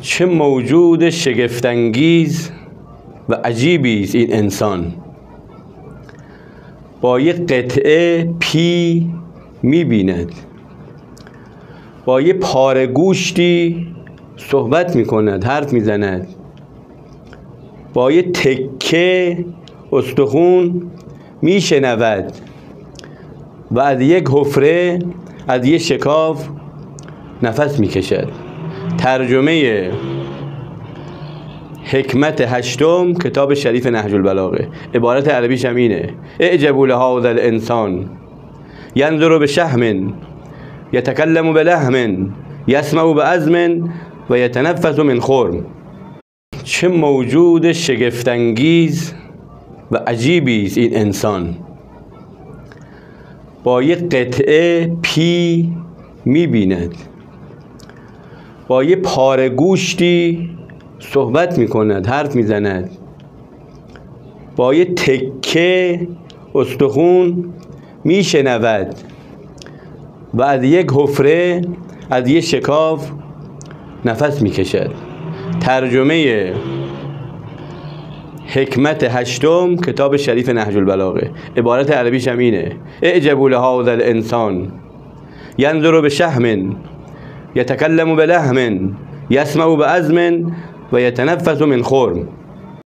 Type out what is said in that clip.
چه موجود شگفت‌انگیز و عجیبی است این انسان. با یک قطعه پی می‌بیند، با یک پاره گوشتی صحبت می‌کند، حرف می‌زند، با یک تکه استخوان می‌شنود و از یک حفره، از یک شکاف نفس می‌کشد. ترجمه حکمت هشتم کتاب شریف نهج البلاغه. عبارت عربیش هم اینه: اعجبوا لهذا الانسان ینظر بشهم یتکلم بلحم یسمع بعزم و یتنفس من خرم. چه موجود شگفت‌انگیز و عجیبی است این انسان. با یک قطعه پی می‌بیند، با یک پاره گوشتی صحبت می‌کند، حرف می‌زند، با یک تکه استخوان می‌شنود و از یک حفره، از یک شکاف نفس می‌کشد. ترجمه حکمت هشتم کتاب شریف نهج البلاغه. عبارت عربیش هم اینه: اعجبوا لهذا الانسان ینظر بشهم یتکلم بلحم یسمع بعزم و یتنفس من خرم.